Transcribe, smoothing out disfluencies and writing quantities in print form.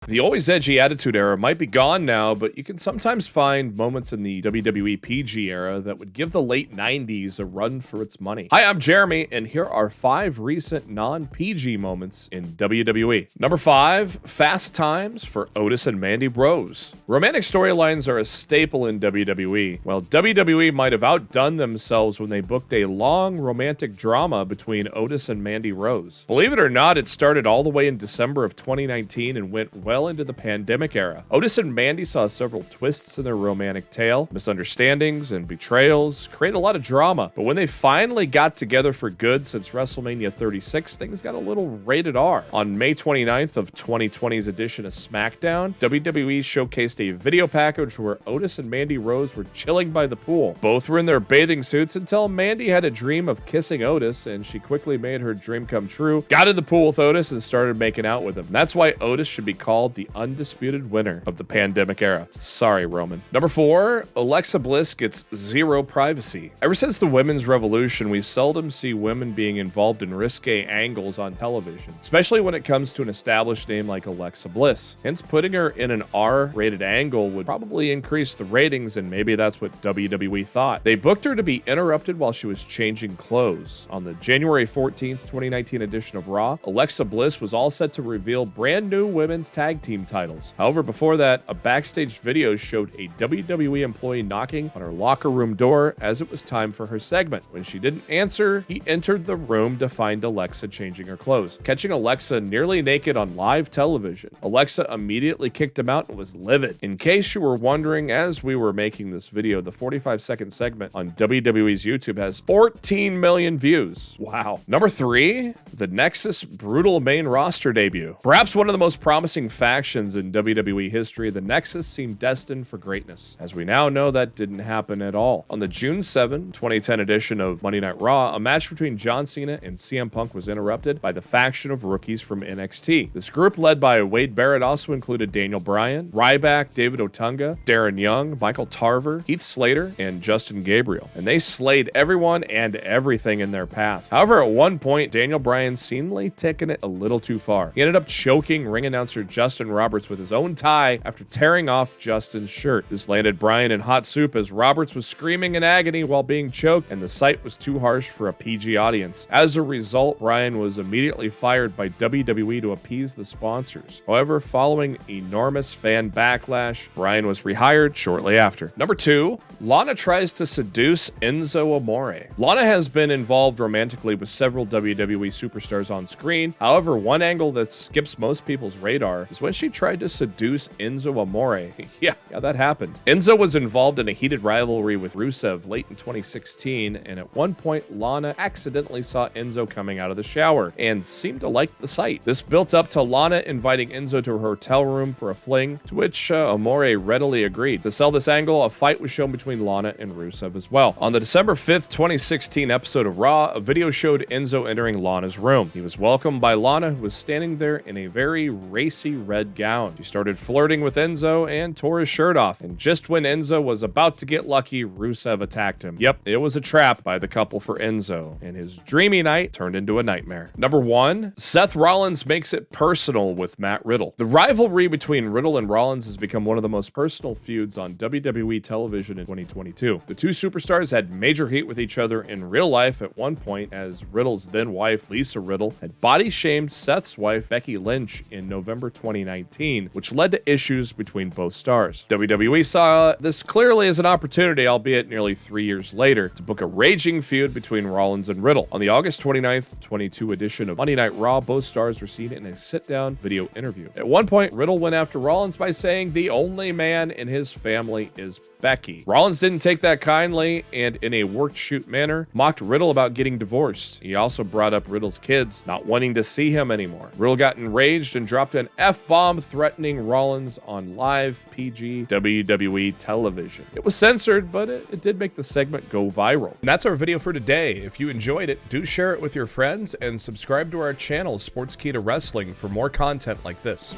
The always edgy attitude era might be gone now, but you can sometimes find moments in the WWE PG era that would give the late 90s a run for its money. Hi, I'm Jeremy, and here are 5 recent non-PG moments in WWE. Number 5, fast times for Otis and Mandy Rose. Romantic storylines are a staple in WWE. While WWE might have outdone themselves when they booked a long romantic drama between Otis and Mandy Rose. Believe it or not, it started all the way in December of 2019 and went well into the pandemic era. Otis and Mandy saw several twists in their romantic tale, misunderstandings and betrayals, create a lot of drama. But when they finally got together for good since WrestleMania 36, things got a little rated R. On May 29th of 2020's edition of SmackDown, WWE showcased a video package where Otis and Mandy Rose were chilling by the pool. Both were in their bathing suits until Mandy had a dream of kissing Otis, and she quickly made her dream come true, got in the pool with Otis, and started making out with him. That's why Otis should be called the undisputed winner of the pandemic era. Sorry, Roman. Number 4, Alexa Bliss gets zero privacy. Ever since the women's revolution, we seldom see women being involved in risque angles on television, especially when it comes to an established name like Alexa Bliss. Hence, putting her in an R-rated angle would probably increase the ratings, and maybe that's what WWE thought. They booked her to be interrupted while she was changing clothes. On the January 14th, 2019 edition of Raw, Alexa Bliss was all set to reveal brand new women's tag team titles. However, before that, a backstage video showed a WWE employee knocking on her locker room door as it was time for her segment. When she didn't answer, he entered the room to find Alexa changing her clothes, catching Alexa nearly naked on live television. Alexa immediately kicked him out and was livid. In case you were wondering, as we were making this video, the 45-second segment on WWE's YouTube has 14 million views. Wow. Number 3, the Nexus brutal main roster debut. Perhaps one of the most promising factions in WWE history, the Nexus seemed destined for greatness. As we now know, that didn't happen at all. On the June 7, 2010 edition of Monday Night Raw, a match between John Cena and CM Punk was interrupted by the faction of rookies from NXT. This group, led by Wade Barrett, also included Daniel Bryan, Ryback, David Otunga, Darren Young, Michael Tarver, Heath Slater, and Justin Gabriel. And they slayed everyone and everything in their path. However, at one point, Daniel Bryan seemingly taking it a little too far. He ended up choking ring announcer Justin Roberts with his own tie after tearing off Justin's shirt. This landed Bryan in hot soup as Roberts was screaming in agony while being choked, and the sight was too harsh for a PG audience. As a result, Bryan was immediately fired by WWE to appease the sponsors. However, following enormous fan backlash, Bryan was rehired shortly after. Number 2, Lana tries to seduce Enzo Amore. Lana has been involved romantically with several WWE superstars on screen. However, one angle that skips most people's radar is when she tried to seduce Enzo Amore. Yeah, that happened. Enzo was involved in a heated rivalry with Rusev late in 2016, and at one point, Lana accidentally saw Enzo coming out of the shower and seemed to like the sight. This built up to Lana inviting Enzo to her hotel room for a fling, to which Amore readily agreed. To sell this angle, a fight was shown between Lana and Rusev as well. On the December 5th, 2016 episode of Raw, a video showed Enzo entering Lana's room. He was welcomed by Lana, who was standing there in a very racy red gown. She started flirting with Enzo and tore his shirt off. And just when Enzo was about to get lucky, Rusev attacked him. Yep, it was a trap by the couple for Enzo, and his dreamy night turned into a nightmare. Number 1, Seth Rollins makes it personal with Matt Riddle. The rivalry between Riddle and Rollins has become one of the most personal feuds on WWE television in 2022. The two superstars had major heat with each other in real life at one point, as Riddle's then wife, Lisa Riddle, had body-shamed Seth's wife, Becky Lynch, in November 2019, which led to issues between both stars. WWE saw this clearly as an opportunity, albeit nearly 3 years later, to book a raging feud between Rollins and Riddle. On the August 29th, 22 edition of Monday Night Raw, both stars were seen in a sit-down video interview. At one point, Riddle went after Rollins by saying the only man in his family is Becky. Rollins didn't take that kindly, and in a work-shoot manner, mocked Riddle about getting divorced. He also brought up Riddle's kids not wanting to see him anymore. Riddle got enraged and dropped an F-bomb threatening Rollins on live PG WWE television. It was censored, but it did make the segment go viral. And that's our video for today. If you enjoyed it, do share it with your friends and subscribe to our channel, Sportskeeda Wrestling, for more content like this.